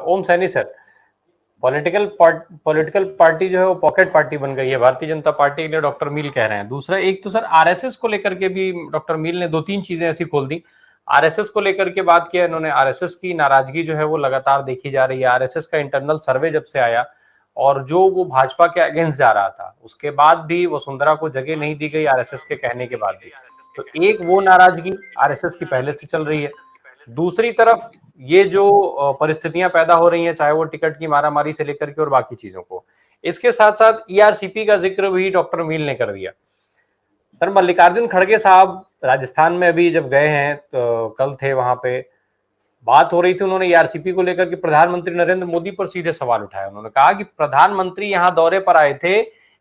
ओम Saini sir, political party जो है वो पॉकेट पार्टी बन गई है भारतीय जनता पार्टी के लिए, डॉक्टर मील कह रहे हैं। दूसरा, एक तो सर आरएसएस को लेकर के भी डॉक्टर मील ने 2-3 चीजें ऐसी खोल दी। आरएसएस को लेकर के बात किया इन्होंने, आरएसएस की नाराजगी जो है वो लगातार देखी जा रही है। आरएसएस का इंटरनल सर्वे जब से आया और जो वो भाजपा के अगेंस्ट जा रहा था, उसके बाद भी वसुंधरा को जगह नहीं दी गई आरएसएस के कहने के बाद भी। तो एक वो नाराजगी आरएसएस की पहले से चल रही है। दूसरी तरफ ये जो परिस्थितियां पैदा हो रही हैं, चाहे वो टिकट की मारामारी से लेकर के और बाकी चीजों को, इसके साथ साथ ईआरसीपी का जिक्र भी डॉक्टर मील ने कर दिया। सर, मल्लिकार्जुन खड़गे साहब राजस्थान में अभी जब गए हैं तो कल थे वहां पे, बात हो रही थी, उन्होंने ईआरसीपी को लेकर के प्रधानमंत्री नरेंद्र मोदी पर सीधे सवाल उठाया। उन्होंने कहा कि प्रधानमंत्री यहां दौरे पर आए थे,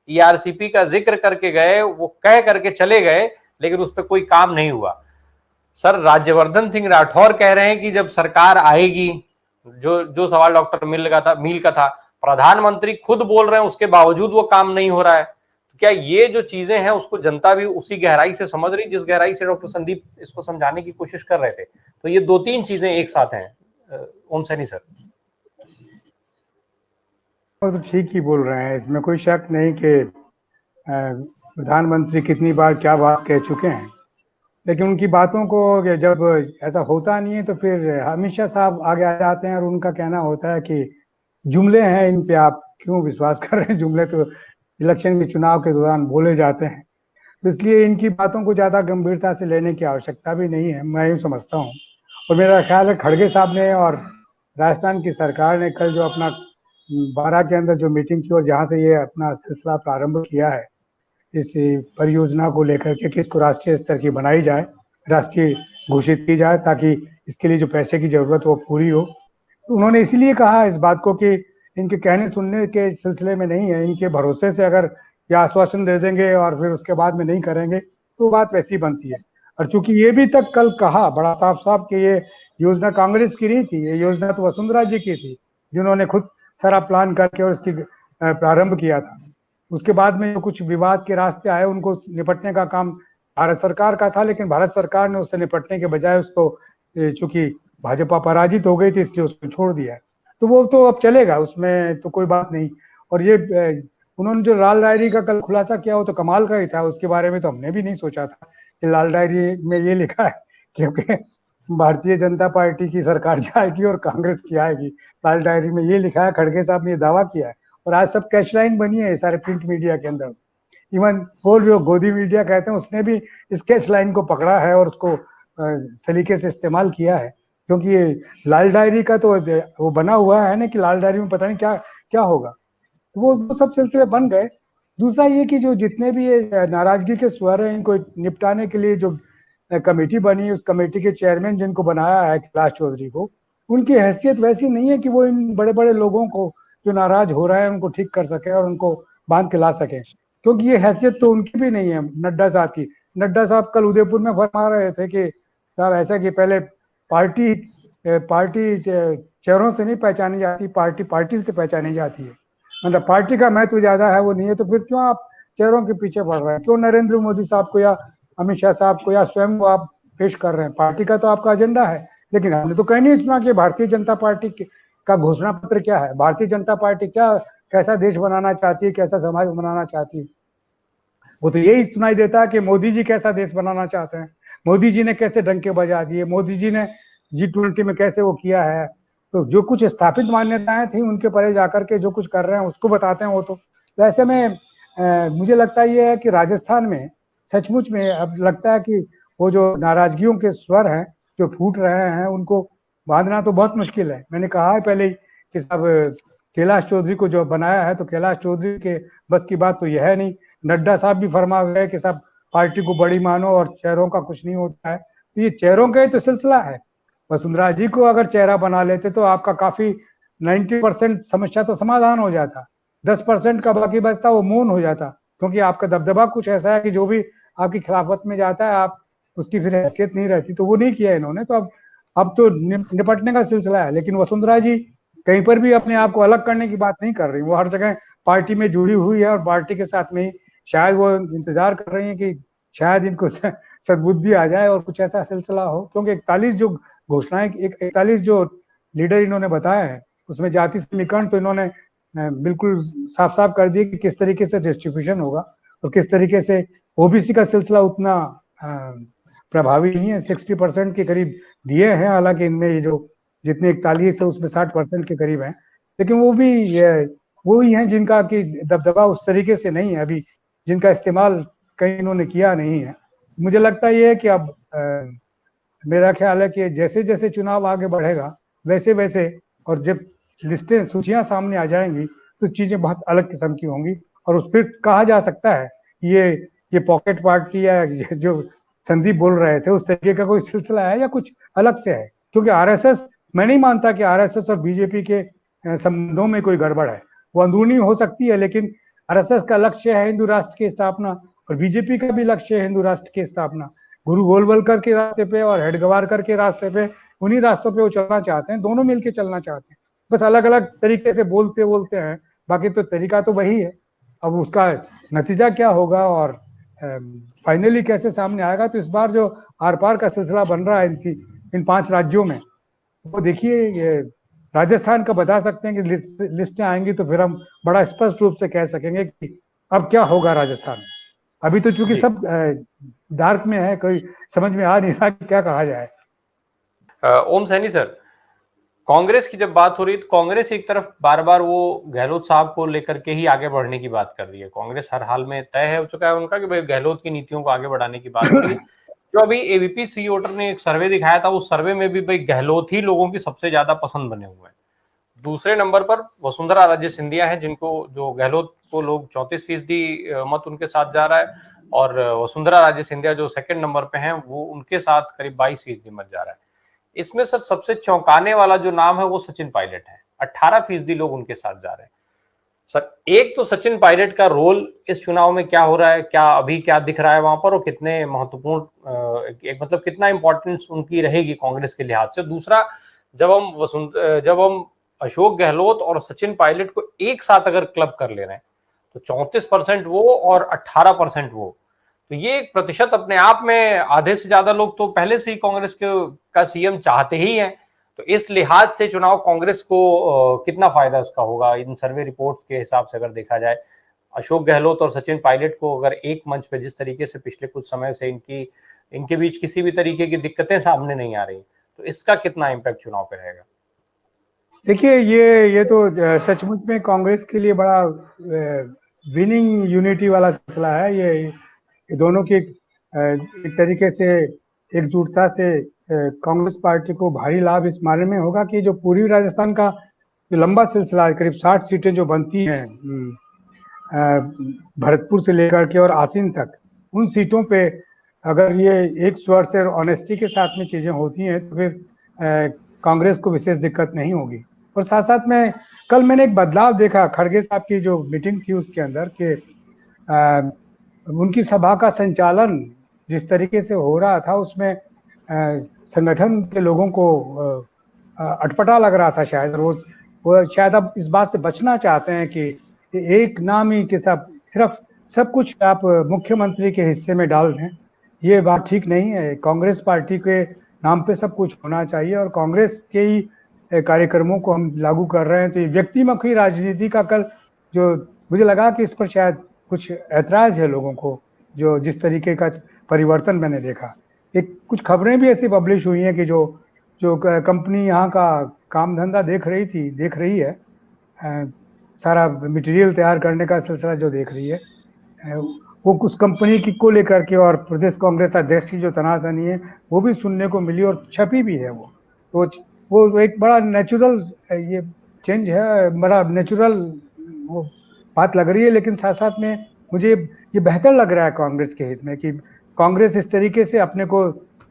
ईआरसीपी का जिक्र करके गए, वो कह करके चले गए, लेकिन उस पर कोई काम नहीं हुआ। सर, राज्यवर्धन सिंह राठौर कह रहे हैं कि जब सरकार आएगी, जो जो सवाल डॉक्टर मील का था, प्रधानमंत्री खुद बोल रहे हैं उसके बावजूद वो काम नहीं हो रहा है। तो क्या ये जो चीजें हैं उसको जनता भी उसी गहराई से समझ रही जिस गहराई से डॉक्टर संदीप इसको समझाने की कोशिश कर रहे थे? तो ये 2-3 चीजें एक साथ हैं। ओम सैनी सर, वो तो ठीक ही बोल रहे हैं, इसमें कोई शक नहीं कि प्रधानमंत्री कितनी बार क्या बात कह चुके हैं, लेकिन उनकी बातों को जब ऐसा होता नहीं है तो फिर अमित शाह साहब आगे आ जाते हैं और उनका कहना होता है कि जुमले हैं, इन पे आप क्यों विश्वास कर रहे हैं, जुमले तो इलेक्शन के चुनाव के दौरान बोले जाते हैं। तो इसलिए इनकी बातों को ज्यादा गंभीरता से लेने की आवश्यकता भी नहीं है, मैं यूँ समझता हूँ। और मेरा ख्याल है खड़गे साहब ने और राजस्थान की सरकार ने कल जो अपना 12 के अंदर जो मीटिंग की और जहाँ से ये अपना सिलसिला प्रारंभ किया है इस परियोजना को लेकर के कि इसको राष्ट्रीय स्तर की बनाई जाए, राष्ट्रीय घोषित की जाए, ताकि इसके लिए जो पैसे की जरूरत वो पूरी हो। तो उन्होंने इसीलिए कहा इस बात को कि इनके कहने सुनने के सिलसिले में नहीं है, इनके भरोसे से अगर ये आश्वासन दे देंगे और फिर उसके बाद में नहीं करेंगे तो बात वैसी बनती है। और चूंकि ये भी तक कल कहा बड़ा साफ साफ कि ये योजना कांग्रेस की नहीं थी, ये योजना तो वसुंधरा जी की थी, जिन्होंने खुद सारा प्लान करके और इसकी प्रारंभ किया था। उसके बाद में जो कुछ विवाद के रास्ते आए उनको निपटने का काम भारत सरकार का था, लेकिन भारत सरकार ने उससे निपटने के बजाय उसको, चूंकि भाजपा पराजित हो गई थी इसलिए उसको छोड़ दिया। तो वो तो अब चलेगा, उसमें तो कोई बात नहीं। और ये उन्होंने जो लाल डायरी का कल खुलासा किया वो तो कमाल का ही था, उसके बारे में तो हमने भी नहीं सोचा था कि लाल डायरी में ये लिखा है क्योंकि भारतीय जनता पार्टी की सरकार जाएगी और कांग्रेस की आएगी। लाल डायरी में ये लिखा है, खड़गे साहब ने ये दावा किया है और आज सब कैशलाइन बनी है सारे प्रिंट मीडिया के अंदर। इवन वो जो गोदी मीडिया कहते हैं उसने भी इस कैशलाइन को पकड़ा है और उसको सलीके से इस्तेमाल किया है, क्योंकि ये लाल डायरी का तो वो बना हुआ है ना कि लाल डायरी में पता नहीं क्या क्या होगा। तो वो सब सिलसिले बन गए। दूसरा ये कि जो जितने भी ये नाराजगी के स्वर हैं इनको निपटाने के लिए जो कमेटी बनी, उस कमेटी के चेयरमैन जिनको बनाया है कैलाश चौधरी को, उनकी हैसियत वैसी नहीं है कि वो इन बड़े बड़े लोगों को जो नाराज हो रहे हैं उनको ठीक कर सके और उनको बांध के ला सके, क्योंकि ये हैसियत तो उनकी भी नहीं है नड्डा साहब की। नड्डा साहब कल उदयपुर में फरमा रहे थे कि साहब ऐसा कि पहले पार्टी पार्टी चेहरों से नहीं पहचानी जाती, पार्टी पार्टी से पहचानी जाती है। मतलब पार्टी का महत्व ज्यादा है वो नहीं है, तो फिर क्यों आप चेहरों के पीछे पड़ रहे हैं? क्यों नरेंद्र मोदी साहब को या अमित शाह साहब को या स्वयं को आप पेश कर रहे हैं? पार्टी का तो आपका एजेंडा है, लेकिन हमने तो कहीं नहीं सुना कि भारतीय जनता पार्टी का घोषणा पत्र क्या है, भारतीय जनता पार्टी क्या कैसा देश बनाना चाहती है, कैसा समाज बनाना चाहती है। वो तो यही सुनाई देता है कि मोदी जी कैसा देश बनाना चाहते हैं, मोदी जी ने कैसे डंके बजा दिए, मोदी जी ने G20 में कैसे वो किया है। तो जो कुछ स्थापित मान्यताएं थी उनके परे जाकर के जो कुछ कर रहे हैं उसको बताते हैं वो तो ऐसे में मुझे लगता ये है कि राजस्थान में सचमुच में अब लगता है कि वो जो नाराजगियों के स्वर हैं जो फूट रहे हैं उनको बांधना तो बहुत मुश्किल है। मैंने कहा है पहले कि सब कैलाश चौधरी को जो बनाया है तो कैलाश चौधरी के बस की बात तो यह है नहीं। नड्डा साहब भी फरमा गए कि सब पार्टी को बड़ी मानो और चेहरों का कुछ नहीं होता है। तो ये चेहरों का ही तो सिलसिला है। वसुंधरा जी को अगर चेहरा बना लेते तो आपका काफी 90% समस्या तो समाधान हो जाता, 10% का बाकी बचता वो मौन हो जाता, क्योंकि आपका दबदबा कुछ ऐसा है कि जो भी आपकी खिलाफत में जाता है आप उसकी फिर हैसियत नहीं रहती। तो वो नहीं किया इन्होंने, तो अब तो निपटने का सिलसिला है। लेकिन वसुंधरा जी कहीं पर भी अपने आप को अलग करने की बात नहीं कर रही, वो हर जगह पार्टी में जुड़ी हुई है और पार्टी के साथ में ही शायद वो इंतजार कर रही है कि शायद इनको सद्बुद्धि आ जाए और कुछ ऐसा सिलसिला हो, क्योंकि 41 जो घोषणाएं 41 जो लीडर इन्होंने बताया है उसमें जाति समीकरण तो इन्होंने बिल्कुल साफ साफ कर दिया कि किस तरीके से डिस्ट्रीब्यूशन होगा और किस तरीके से ओबीसी का सिलसिला उतना प्रभावी नहीं है। 60% के करीब दिए हैं, हालांकि इनमें ये जो जितने 41 है उसमें 60% के करीब हैं, लेकिन वो भी वही हैं जिनका कि दबदबा उस तरीके से नहीं है अभी, जिनका इस्तेमाल कहीं इन्होंने किया नहीं है। मुझे लगता ये है कि अब मेरा ख्याल है कि जैसे जैसे चुनाव आगे बढ़ेगा वैसे वैसे, और जब लिस्टें सूचियां सामने आ जाएंगी तो चीजें बहुत अलग किस्म की होंगी, और उस पर कहा जा सकता है ये पॉकेट पार्टी या जो संदीप बोल रहे थे उस तरीके का कोई सिलसिला है या कुछ अलग से है। क्योंकि आरएसएस, मैं नहीं मानता कि आरएसएस और बीजेपी के संबंधों में कोई गड़बड़ है, वो अंदरूनी हो सकती है, लेकिन आरएसएस का लक्ष्य है हिंदू राष्ट्र की स्थापना और बीजेपी का भी लक्ष्य है हिंदू राष्ट्र की स्थापना। गुरु गोलवलकर के रास्ते पे और हेडगवारकर के रास्ते पे, उन्हीं रास्तों पे वो चलना चाहते हैं, दोनों मिलके चलना चाहते हैं, बस अलग अलग तरीके से बोलते बोलते हैं, बाकी तो तरीका तो वही है। अब उसका नतीजा क्या होगा और फाइनली कैसे सामने आएगा, तो इस बार जो आर पार का सिलसिला बन रहा है इन 5 राज्यों में, वो देखिए ये राजस्थान का बता सकते हैं कि लिस्टें आएंगी तो फिर हम बड़ा स्पष्ट रूप से कह सकेंगे कि अब क्या होगा राजस्थान में। अभी तो चूंकि सब डार्क में है, कोई समझ में आ नहीं रहा कि क्या कहा जाए। ओम सैनी सर, कांग्रेस की जब बात हो रही है तो कांग्रेस एक तरफ बार बार वो गहलोत साहब को लेकर के ही आगे बढ़ने की बात कर रही है। कांग्रेस हर हाल में तय हो चुका है उनका कि भाई गहलोत की नीतियों को आगे बढ़ाने की बात हो रही है। जो अभी एबीपी सी वोटर ने एक सर्वे दिखाया था, उस सर्वे में भी भाई गहलोत ही लोगों की सबसे ज्यादा पसंद बने हुए हैं। दूसरे नंबर पर वसुंधरा राजे सिंधिया है, जिनको जो गहलोत को लोग 34% मत उनके साथ जा रहा है, और वसुंधरा राजे सिंधिया जो सेकंड नंबर पे हैं वो उनके साथ करीब 22% मत जा रहा है। इसमें सर सबसे चौंकाने वाला जो नाम है वो सचिन पायलट है, 18% लोग उनके साथ जा रहे हैं। सर एक तो सचिन पायलट का रोल इस चुनाव में क्या हो रहा है, क्या अभी क्या दिख रहा है वहां पर, और कितने महत्वपूर्ण एक मतलब कितना इंपॉर्टेंस उनकी रहेगी कांग्रेस के लिहाज से। दूसरा, जब हम अशोक गहलोत और सचिन पायलट को एक साथ अगर क्लब कर ले रहे हैं तो 34% वो और 18% वो, तो ये एक प्रतिशत अपने आप में, आधे से ज्यादा लोग तो पहले से ही कांग्रेस का सीएम चाहते ही हैं। तो इस लिहाज से चुनाव कांग्रेस को कितना फायदा इसका होगा इन सर्वे रिपोर्ट्स के हिसाब से अगर देखा जाए? अशोक गहलोत और सचिन पायलट को अगर एक मंच पे, जिस तरीके से पिछले कुछ समय से इनके बीच किसी भी तरीके की दिक्कतें सामने नहीं आ रही, तो इसका कितना इम्पैक्ट चुनाव पे रहेगा? देखिए ये तो सचमुच में कांग्रेस के लिए बड़ा विनिंग यूनिटी वाला सिलसिला है। ये दोनों की एक तरीके से एकजुटता से कांग्रेस पार्टी को भारी लाभ इस मायने में होगा कि जो पूर्वी राजस्थान का जो लंबा सिलसिला है, करीब 60 सीटें जो बनती हैं भरतपुर से लेकर के और आसीन तक, उन सीटों पे अगर ये एक स्वर से ऑनेस्टी के साथ में चीजें होती हैं तो फिर कांग्रेस को विशेष दिक्कत नहीं होगी। और साथ साथ में कल मैंने एक बदलाव देखा खड़गे साहब की जो मीटिंग थी उसके अंदर के उनकी सभा का संचालन जिस तरीके से हो रहा था उसमें संगठन के लोगों को अटपटा लग रहा था शायद। वो शायद अब इस बात से बचना चाहते हैं कि एक नाम ही के सिर्फ सब कुछ आप मुख्यमंत्री के हिस्से में डाल दें, ये बात ठीक नहीं है। कांग्रेस पार्टी के नाम पे सब कुछ होना चाहिए और कांग्रेस के ही कार्यक्रमों को हम लागू कर रहे हैं। तो ये व्यक्तिमुखी राजनीति का कल जो मुझे लगा कि इस पर शायद कुछ ऐतराज है लोगों को, जो जिस तरीके का परिवर्तन मैंने देखा। एक कुछ खबरें भी ऐसी पब्लिश हुई हैं कि जो कंपनी यहाँ का काम धंधा देख रही है सारा मटेरियल तैयार करने का सिलसिला जो देख रही है, वो कुछ कंपनी की को लेकर के और प्रदेश कांग्रेस अध्यक्ष की जो तनातनी है वो भी सुनने को मिली और छपी भी है। वो एक बड़ा नेचुरल ये चेंज है, बड़ा नेचुरल वो बात लग रही है। लेकिन साथ साथ में मुझे ये बेहतर लग रहा है कांग्रेस के हित में कि कांग्रेस इस तरीके से अपने को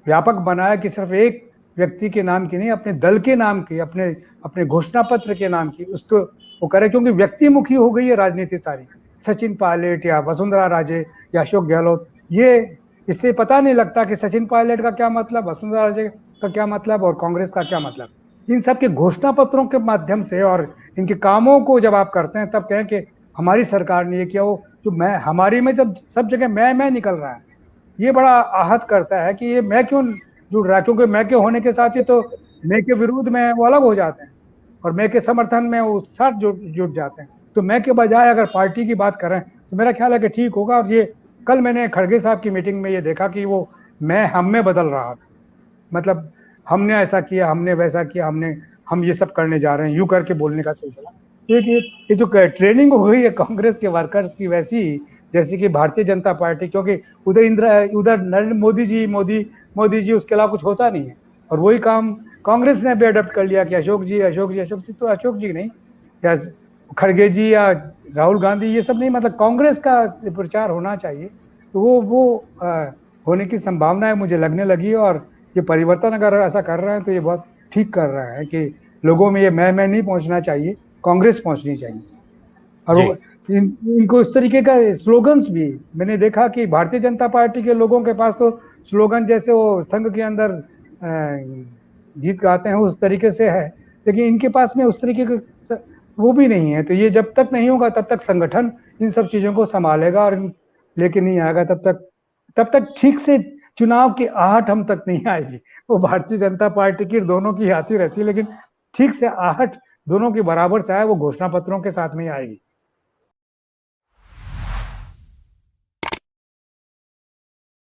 व्यापक बनाया कि सिर्फ एक व्यक्ति के नाम की नहीं, अपने दल के नाम की, अपने घोषणा पत्र के नाम की उसको वो करे, क्योंकि व्यक्तिमुखी हो गई है राजनीति सारी। सचिन पायलट या वसुंधरा राजे या अशोक गहलोत, ये इससे पता नहीं लगता कि सचिन पायलट का क्या मतलब, वसुंधरा राजे का क्या मतलब और कांग्रेस का क्या मतलब। इन सब के घोषणा पत्रों के माध्यम से और इनके कामों को जब आप करते हैं तब कहें कि हमारी सरकार ने ये किया, वो जो मैं हमारी में जब सब जगह मैं निकल रहा है, ये बड़ा आहत करता है कि ये मैं क्यों जुड़ रहा है, क्योंकि मैं के होने के साथ ही तो मैं के विरुद्ध में वो अलग हो जाते हैं। और मैं के समर्थन में वो साथ जुट जाते हैं। तो मैं के बजाय अगर पार्टी की बात करें तो मेरा ख्याल है कि ठीक होगा। और ये कल मैंने खड़गे साहब की मीटिंग में ये देखा कि वो मैं हम में बदल रहा था। मतलब हमने ऐसा किया, हमने वैसा किया, हम ये सब करने जा रहे हैं, यूं करके बोलने का सिलसिला। ये जो ट्रेनिंग हो गई है कांग्रेस के वर्कर्स की, वैसी जैसे कि भारतीय जनता पार्टी, क्योंकि उधर नरेंद्र मोदी जी, उसके अलावा कुछ होता नहीं है। और वही काम कांग्रेस ने भी अडॉप्ट कर लिया कि अशोक जी तो अशोक जी नहीं, या खड़गे जी या राहुल गांधी, ये सब नहीं, मतलब कांग्रेस का प्रचार होना चाहिए। तो वो होने की संभावना है मुझे लगने लगी। और ये परिवर्तन अगर ऐसा कर रहे हैं तो ये बहुत ठीक कर रहा है कि लोगों में ये मैं नहीं पहुंचना चाहिए, कांग्रेस पहुंचनी चाहिए। और जी। इनको इस तरीके का स्लोगन्स भी मैंने देखा कि भारतीय जनता पार्टी के लोगों के पास तो स्लोगन जैसे वो संघ के अंदर गीत गाते हैं उस तरीके से है, लेकिन इनके पास में उस तरीके का वो भी नहीं है। तो ये जब तक नहीं होगा तब तक संगठन इन सब चीजों को संभालेगा, और लेके नहीं आएगा तब तक ठीक से चुनाव की आहट हम तक नहीं आएगी। वो भारतीय जनता पार्टी की दोनों की आती रहती है, लेकिन ठीक से आहट दोनों की बराबर से आए वो घोषणा पत्रों के साथ में आएगी।